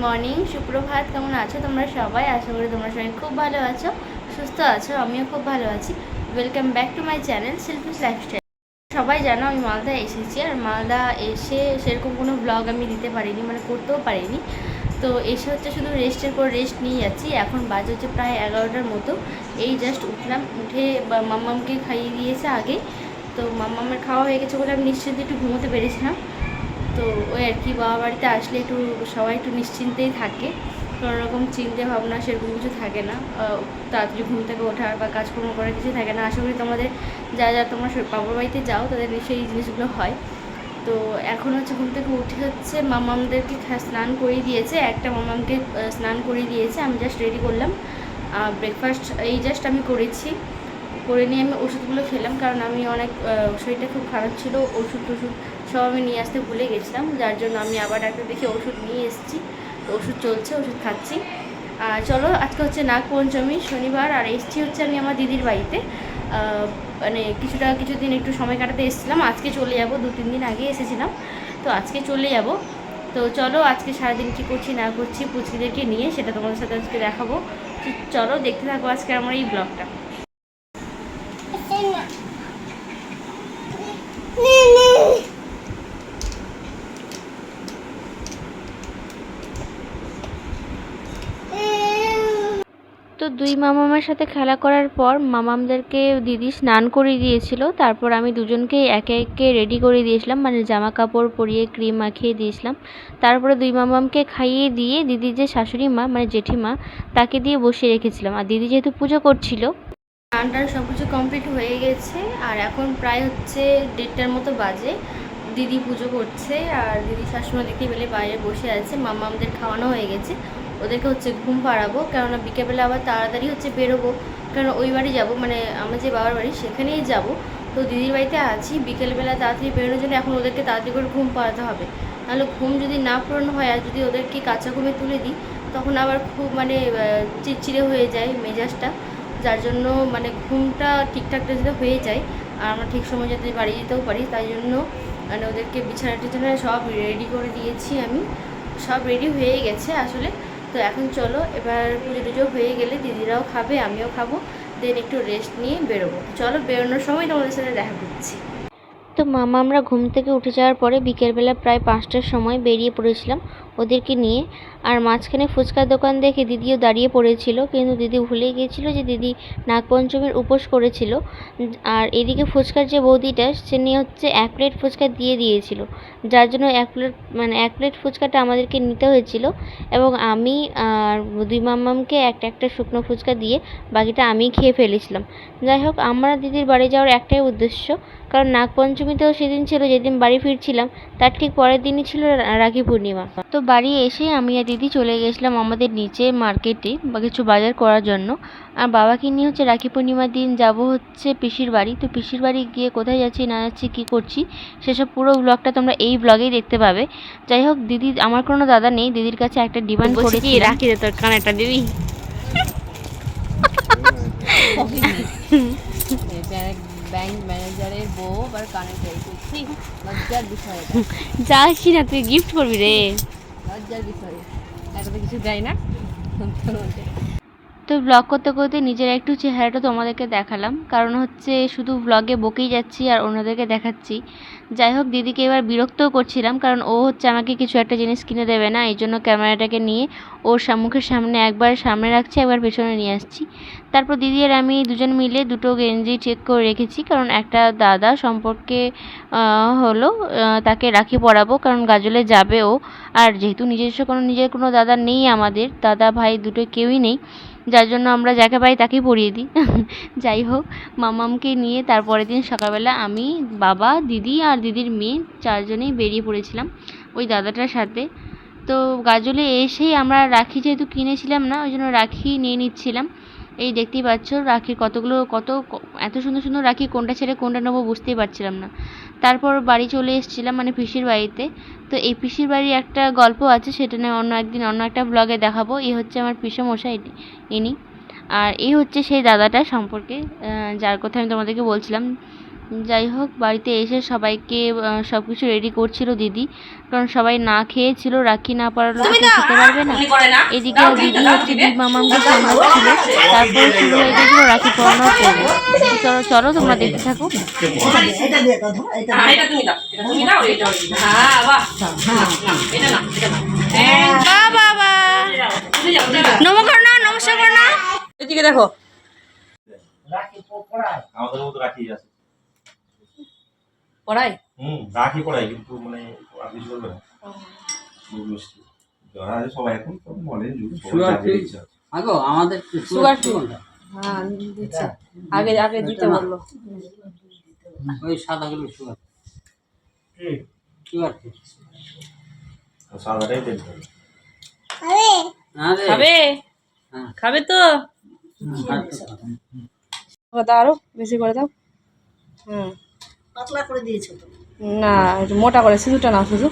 Morning, সুপ্রভাত। কেমন আছো তোমরা সবাই? আশা করি তোমরা সবাই খুব ভালো আছো, সুস্থ আছো। আমিও খুব ভালো আছি। Welcome back to my channel Shilpi's lifestyle. সবাই জানো আমি মালদা এসেছি, আর মালদা এসে সেরকম কোনো ব্লগ আমি দিতে পারিনি, মানে করতেও পারিনি। তো এসে হচ্ছে শুধু রেস্টের পর রেস্ট নিয়ে যাচ্ছি। এখন বাজে হচ্ছে প্রায় 11টার মতো। এই জাস্ট উঠলাম, উঠে মাম্মামকে খাইয়ে দিয়েছে আগে। তো মাম্মামের খাওয়া হয়ে গেছে বলে আমি নিশ্চিন্তে একটু ঘুমোতে পেরেছিলাম। তো ওই আর কি, বাবা বাড়িতে আসলে একটু সবাই একটু নিশ্চিন্তেই থাকে, কোনো রকম চিন্তা ভাবনা সেরকম কিছু থাকে না। তাড়াতাড়ি ঘুম থেকে ওঠার বা কাজকর্ম করার কিছু থাকে না। আশা করি তোমাদের যা তোমরা বাবার বাড়িতে যাও তাদের নিশ্চয়ই এই জিনিসগুলো হয়। তো এখন হচ্ছে ঘুম থেকে উঠে হচ্ছে মামামদেরকে স্নান করিয়ে দিয়েছে, একটা মামামকে স্নান করিয়ে দিয়েছে। আমি জাস্ট রেডি করলাম ব্রেকফাস্ট, এই জাস্ট আমি করেছি। করে নিয়ে আমি ওষুধগুলো খেলাম, কারণ আমি অনেক শরীরটা খুব খারাপ ছিল। ওষুধ সব আমি নিয়ে আসতে ভুলে গেছিলাম, যার জন্য আমি আবার ডাক্তার দেখে ওষুধ নিয়ে এসেছি। তো ওষুধ চলছে, ওষুধ খাচ্ছি। আর চলো, আজকে হচ্ছে নাগপঞ্চমী, শনিবার। আর এসছি হচ্ছে আমি আমার দিদির বাড়িতে, মানে কিছুদিন একটু সময় কাটাতে এসেছিলাম। আজকে চলে যাব, 2-3 দিন আগে এসেছিলাম, তো আজকে চলে যাব। তো চলো, আজকে সারাদিন কী করছি না করছি পুচকিদেরকে নিয়ে সেটা তোমাদের সাথে আজকে দেখাবো। চলো দেখতে থাকো আজকে আমার এই ব্লগটা। তো দুই মামামের সাথে খেলা করার পর মামামদেরকে দিদি স্নান করিয়ে দিয়েছিল। তারপর আমি দুজনকে একে একে রেডি করে দিয়েছিলাম, মানে জামা কাপড় পরিয়ে ক্রিম মাখিয়ে দিয়েছিলাম। তারপরে দুই মামামকে খাইয়ে দিয়ে দিদির যে শাশুড়ি মা মানে জেঠিমা তাকে দিয়ে বসিয়ে রেখেছিলাম। আর দিদি যেহেতু পুজো করছিল, স্নান সব কিছু কমপ্লিট হয়ে গেছে। আর এখন প্রায় হচ্ছে 1:30টার মতো বাজে। দিদি পুজো করছে আর দিদি শাশুড়ি দেখতে পেলে বাইরে বসে আছে। মামামদের খাওয়ানো হয়ে গেছে, ওদেরকে হচ্ছে ঘুম পাড়াবো, কেননা বিকেলবেলা আবার তাড়াতাড়ি হচ্ছে বেরোবো, কারণ ওই বাড়ি যাবো, মানে আমার যে বাবার বাড়ি সেখানেই যাব। তো দিদির বাড়িতে আছি, বিকেলবেলা তাড়াতাড়ি বেরোনোর জন্য এখন ওদেরকে তাড়াতাড়ি করে ঘুম পাড়াতে হবে। নাহলে ঘুম যদি না পূরণ হয় আর যদি ওদেরকে কাঁচা ঘুমে তুলে দিই, তখন আবার খুব মানে চিড়চিড়ে হয়ে যায় মেজাজটা। যার জন্য মানে ঘুমটা ঠিকঠাক যাতে হয়ে যায় আর আমরা ঠিক সময় যাতে বাড়ি যেতেও পারি, তাই জন্য মানে ওদেরকে বিছানা টিছানা সব রেডি করে দিয়েছি আমি। সব রেডি হয়ে গেছে আসলে। তো এখন চলো, এবার পুজো টুজো হয়ে গেলে দিদিরাও খাবে, আমিও খাবো, দেন একটু রেস্ট নিয়ে বেরোবো। চলো, বেরোনোর সময় তোমাদের সাথে দেখা করছি। তো মামা আমরা ঘুম থেকে উঠে যাওয়ার পরে বিকেলবেলা প্রায় 5টার সময় বেরিয়ে পড়েছিলাম ওদেরকে নিয়ে। আর মাঝখানে ফুচকার দোকান দেখে দিদিও দাঁড়িয়ে পড়েছিল, কিন্তু দিদি ভুলে গিয়েছিল যে দিদি নাগপঞ্চমীর উপোস করেছিল। আর এদিকে ফুচকার যে বৌদিটা সে নিয়ে হচ্ছে 1 প্লেট ফুচকা দিয়ে দিয়েছিল, যার জন্য 1 প্লেট ফুচকাটা আমাদেরকে নিতে হয়েছিল। এবং আমি আর দুই মাম্মামকে একটা শুকনো ফুচকা দিয়ে বাকিটা আমি খেয়ে ফেলেছিলাম। যাই হোক, আমরা দিদির বাড়ি যাওয়ার একটাই উদ্দেশ্য, কারণ নাগপঞ্চমীতেও সেদিন ছিল যেদিন বাড়ি ফিরছিলাম, তার ঠিক পরের দিনই ছিল রাখি পূর্ণিমা। তো বাড়ি এসে আমি আর দিদি চলে গেছিলাম আমাদের নিচে মার্কেটে বা কিছু বাজার করার জন্য। আর বাবাকে নিয়ে হচ্ছে রাখি পূর্ণিমার দিন যাব হচ্ছে পিসির বাড়ি। তো পিসির বাড়ি গিয়ে কোথায় যাচ্ছি না যাচ্ছি কী করছি সেসব পুরো ব্লগটা তোমরা এই ব্লগেই দেখতে পাবে। যাই হোক, দিদি, আমার কোনো দাদা নেই, দিদির কাছে একটা ডিমান্ড করেছি, রাখি দে তোর কানেরটা দিবি। ব্যাংক ম্যানেজারের বউ আবার কানে চাইছি, লজ্জার বিষয়। যাচ্ছি না, তুই গিফট করবি রে, লজ্জার বিষয়, এত কিছু দেয় না। তো ব্লগ করতে করতে নিজের একটু চেহারাটা তোমাদেরকে দেখালাম, কারণ হচ্ছে শুধু ব্লগে বকেই যাচ্ছি আর অন্যদেরকে দেখাচ্ছি। যাই হোক, দিদিকে এবার বিরক্তও করছিলাম, কারণ ও হচ্ছে আমাকে কিছু একটা জিনিস কিনে দেবে না, এই জন্য ক্যামেরাটাকে নিয়ে ওর মুখের সামনে একবার সামনে রাখছি, একবার পেছনে নিয়ে আসছি। তারপর দিদি আর আমি দুজন মিলে দুটো গেঞ্জি চেক করে রেখেছি, কারণ একটা দাদা সম্পর্কে হলো, তাকে রাখি পরাবো, কারণ গাজলে যাবে ও। আর যেহেতু নিজের কোনো দাদা নেই, আমাদের দাদা ভাই দুটো কেউই নেই, যার জন্য আমরা যাকে পাই তাকেই পরিয়ে দিই। যাই হোক, মামামকে নিয়ে তারপরের দিন সকালবেলা আমি, বাবা, দিদি আর দিদির মেয়ে 4 জনেই বেরিয়ে পড়েছিলাম ওই দাদাটার সাথে। তো গাজলে এসেই আমরা রাখি যেহেতু কিনেছিলাম না, ওই জন্য রাখি নিয়ে নিচ্ছিলাম। এই দেখতেই পাচ্ছ রাখির এত সুন্দর সুন্দর রাখি, কোনটা ছেড়ে কোনটা নেবো বুঝতেই পারছিলাম না। তারপর বাড়ি চলে এসেছিলাম, মানে পিসির বাড়িতে। তো এই পিসির বাড়ির একটা গল্প আছে, সেটা নিয়ে অন্য একদিন অন্য একটা ব্লগে দেখাবো। এই হচ্ছে আমার পিসেমশাই, ইনি। আর এই হচ্ছে সেই দাদাটা সম্পর্কে যার কথা আমি তোমাদেরকে বলছিলাম। যাই হোক, বাড়িতে এসে সবাইকে সব কিছু রেডি করছিল দিদি, কারণ সবাই না খেয়েছিল, রাখি না পরালে তো কেউ খেতে পারবে না। এদিকে দিদি হচ্ছে দুই মামাকে সামলাচ্ছিল, তারপরে শুরু হয়ে গেছিল রাখি পরানোর পর্ব। চলো চলো তোমরা দেখতে থাকো। নমস্কার না, নমস্কার করো না, এদিকে দেখো। আমাদের মতো রাখি আছে পড়াই রাখি পড়াই, কিন্তু মানে আর কিছু বলবে না। যারা আছে সবাই এখন তো মনে আগো আমাদের সুগার ফ্রি। হ্যাঁ দিচ্ছে, আগে আগে দিতে বললো। ওই সাদাগুলো সুগার সুগার সাদাটাই দেন। খাবে খাবে তো দাও, আরো বেশি করে দাও। হুম পাতলা করে দিয়েছো তো? না, একটু মোটা করে, সিঁদুরটা নাও, শুধু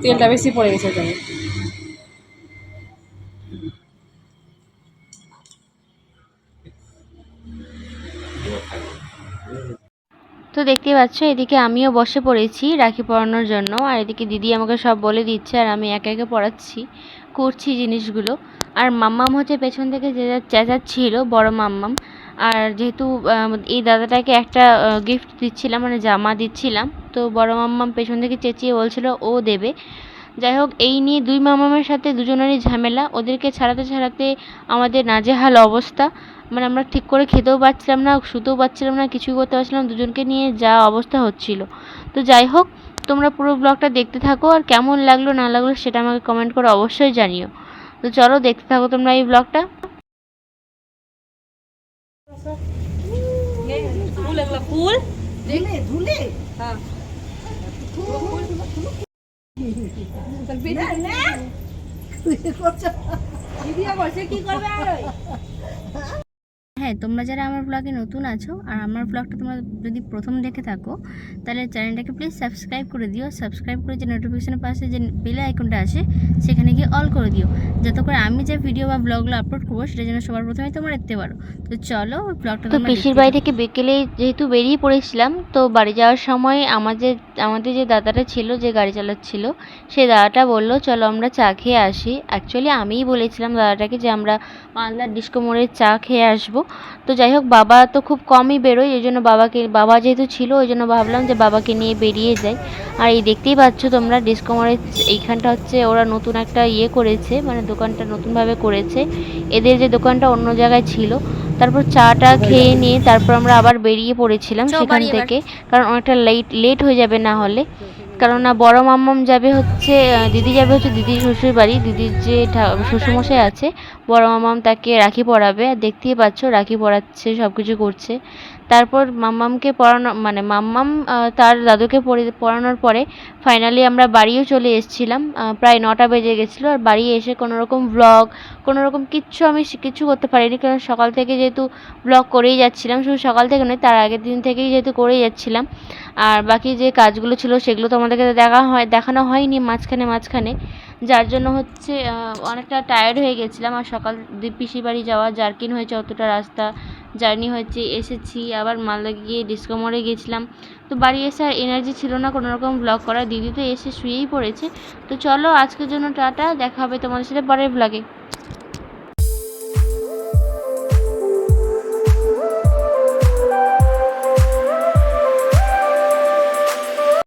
তেলটা বেশি পড়ে গেছে ওখানে। তো দেখতেই পাচ্ছ এদিকে আমিও বসে পড়েছি রাখি পরানোর জন্য, আর এদিকে দিদি আমাকে সব বলে দিচ্ছে আর আমি একে একে পড়াচ্ছি, করছি জিনিসগুলো। আর মাম্মাম হচ্ছে পেছন থেকে যে চেঁচাচ্ছিল, বড় মাম্মাম। আর যেহেতু এই দাদাটাকে একটা গিফট দিচ্ছিলাম, মানে জামা দিচ্ছিলাম, তো বড় মাম্মাম পেছন থেকে চেঁচিয়ে বলছিল ও দেবে। যাই হোক, এই নিয়ে দুই মামামের সাথে দুজনেরই ঝামেলা, ওদেরকে ছাড়াতে ছাড়াতে আমাদের নাজেহাল অবস্থা। মানে আমরা ঠিক করে খেতেও পারছিলাম না, শুতেও পারছিলাম না, কিছুই করতে পারছিলাম, দুজনকে নিয়ে যা অবস্থা হচ্ছিল। তো যাই হোক, তোমরা পুরো ব্লগটা দেখতে থাকো, আর কেমন লাগলো না লাগলো সেটা আমাকে কমেন্ট করে অবশ্যই জানিও। তো চলো দেখতে থাকো তোমরা এই ব্লগটা। ফুল, এগুলো ফুল ধুলে ধুলে হ্যাঁ কি করবে আর হ্যাঁ, তোমরা যারা আমার ব্লগে নতুন আছো আর আমার ব্লগটা তোমরা যদি প্রথম দেখে থাকো, তাহলে চ্যানেলটাকে প্লিজ সাবস্ক্রাইব করে দিও। সাবস্ক্রাইব করে যে নোটিফিকেশনের পাশে যে বেল আইকনটা আছে সেখানে গিয়ে অল করে দিও, যাতে করে আমি যে ভিডিও বা ব্লগগুলো আপলোড করবো সেটা যেন সবার প্রথমে তোমরা দেখতে পারো। তো চলো ব্লগটা। তো পিসির বাড়ি থেকে বিকেলে যেহেতু বেরিয়ে পড়েছিলাম, তো বাড়ি যাওয়ার সময় আমাদের যে দাদাটা ছিল, যে গাড়ি চালাচ্ছিল, সেই দাদাটা বললো চলো আমরা চা খেয়ে আসি। অ্যাকচুয়ালি আমিই বলেছিলাম দাদাটাকে যে আমরা মালদার ডিস্কো মোড়ের চা খেয়ে আসবো। তো যাই হোক, বাবা তো খুব কমই বেরোয়, এই জন্য বাবা যেহেতু ছিল ওই জন্য ভাবলাম যে বাবাকে নিয়ে বেরিয়ে যাই। আর এই দেখতেই পাচ্ছ তোমরা ডিস্কো মোড়ের এইখানটা হচ্ছে ওরা নতুন একটা ইয়ে করেছে, মানে দোকানটা নতুনভাবে করেছে। এদের যে দোকানটা অন্য জায়গায় ছিল। তারপর চাটা খেয়ে নিয়ে তারপর আমরা আবার বেরিয়ে পড়েছিলাম সেখান থেকে, কারণ অনেকটা লেট হয়ে যাবে না হলে। কেননা বড় মাম্মাম যাবে হচ্ছে, দিদি যাবে হচ্ছে দিদির শ্বশুর বাড়ি, দিদির যে শ্বশুরমশাই আছে বড় মাম্মাম তাকে রাখি পরাবে। আর দেখতেই পাচ্ছ রাখি পরাচ্ছে, সব কিছু করছে। তারপর মাম্মামকে পরানো, মানে মাম্মাম তার দাদুকে পরানোর পরে ফাইনালি আমরা বাড়িও চলে এসেছিলাম। প্রায় 9টা বেজে গেছিলো। আর বাড়ি এসে কোনোরকম ব্লগ কোনোরকম আমি কিছু করতে পারিনি, কারণ সকাল থেকে যেহেতু ব্লগ করেই যাচ্ছিলাম, শুধু সকাল থেকে নয় তার আগের দিন থেকেই যেহেতু করেই যাচ্ছিলাম। আর বাকি যে কাজগুলো ছিল সেগুলো তো আমাদেরকে দেখানো হয়নি মাঝখানে, যার জন্য হচ্ছে অনেকটা টায়ার্ড হয়ে গেছিলাম। আর সকাল পিসির বাড়ি যাওয়া জার্কিং হয়েছে, অতটা রাস্তা জার্নি হয়েছে, এসেছি আবার মালদা গিয়ে ডিস্কো মোড়ে গেছিলাম। তো বাড়ি এসে আর এনার্জি ছিল না কোনো রকম ব্লগ করা। দিদি তো এসে শুয়েই পড়েছে। তো চলো আজকের জন্য টাটা, দেখা হবে তোমাদের সাথে পরের ব্লগে।